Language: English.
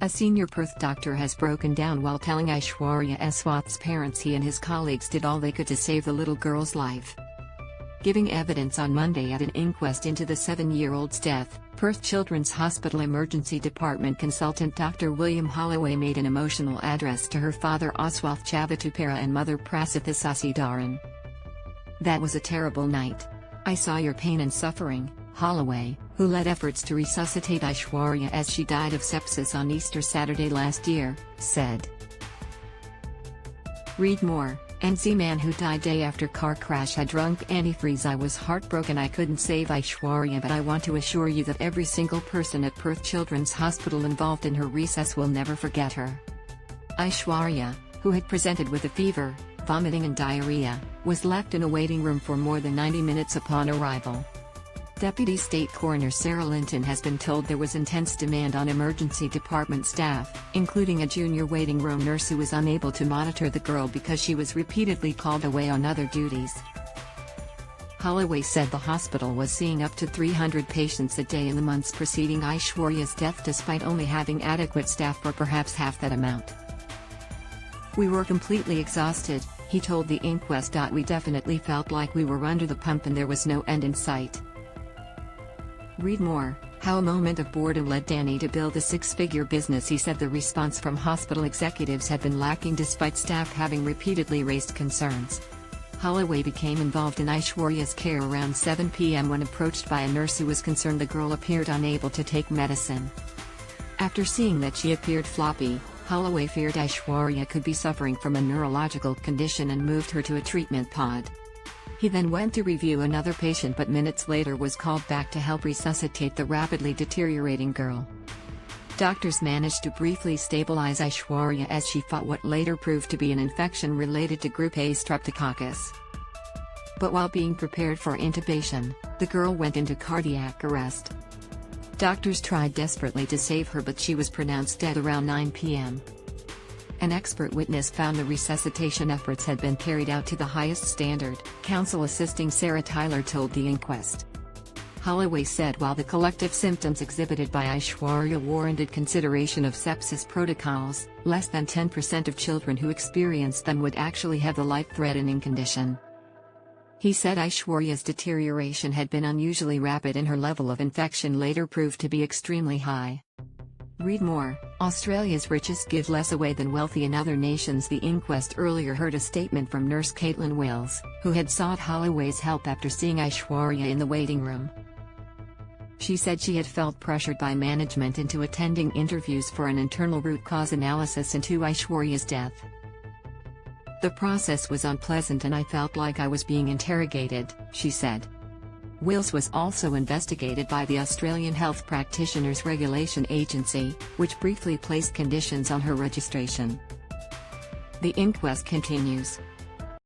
A senior Perth doctor has broken down while telling Aishwarya Aswath's parents he and his colleagues did all they could to save the little girl's life. Giving evidence on Monday at an inquest into the 7-year-old's death, Perth Children's Hospital Emergency Department consultant Dr William Hollaway made an emotional address to her father Aswath Chavittupara and mother Prasitha Sasidharan. "That was a terrible night. I saw your pain and suffering," Hollaway, who led efforts to resuscitate Aishwarya as she died of sepsis on Easter Saturday last year, said. Read more. NZ man who died day after car crash had drunk antifreeze. "I was heartbroken I couldn't save Aishwarya, but I want to assure you that every single person at Perth Children's Hospital involved in her resus will never forget her." Aishwarya, who had presented with a fever, vomiting and diarrhea, was left in a waiting room for more than 90 minutes upon arrival. Deputy State Coroner Sarah Linton has been told there was intense demand on emergency department staff, including a junior waiting room nurse who was unable to monitor the girl because she was repeatedly called away on other duties. Holloway said the hospital was seeing up to 300 patients a day in the months preceding Aishwarya's death despite only having adequate staff for perhaps half that amount. "We were completely exhausted," he told the inquest. "We definitely felt like we were under the pump and there was no end in sight." Read more. How a moment of boredom led Danny to build a 6-figure business. He said the response from hospital executives had been lacking despite staff having repeatedly raised concerns. Holloway became involved in Aishwarya's care around 7 p.m. when approached by a nurse who was concerned the girl appeared unable to take medicine. After seeing that she appeared floppy, Holloway feared Aishwarya could be suffering from a neurological condition and moved her to a treatment pod. He then went to review another patient but minutes later was called back to help resuscitate the rapidly deteriorating girl. Doctors managed to briefly stabilize Aishwarya as she fought what later proved to be an infection related to Group A streptococcus. But while being prepared for intubation, the girl went into cardiac arrest. Doctors tried desperately to save her but she was pronounced dead around 9 p.m. An expert witness found the resuscitation efforts had been carried out to the highest standard, counsel assisting Sarah Tyler told the inquest. Holloway said while the collective symptoms exhibited by Aishwarya warranted consideration of sepsis protocols, less than 10% of children who experienced them would actually have the life-threatening condition. He said Aishwarya's deterioration had been unusually rapid and her level of infection later proved to be extremely high. Read more. Australia's richest give less away than wealthy in other nations. The inquest earlier heard a statement from nurse Caitlin Wills, who had sought Holloway's help after seeing Aishwarya in the waiting room. She said she had felt pressured by management into attending interviews for an internal root cause analysis into Aishwarya's death. "The process was unpleasant and I felt like I was being interrogated," she said. Wills was also investigated by the Australian Health Practitioners Regulation Agency, which briefly placed conditions on her registration. The inquest continues.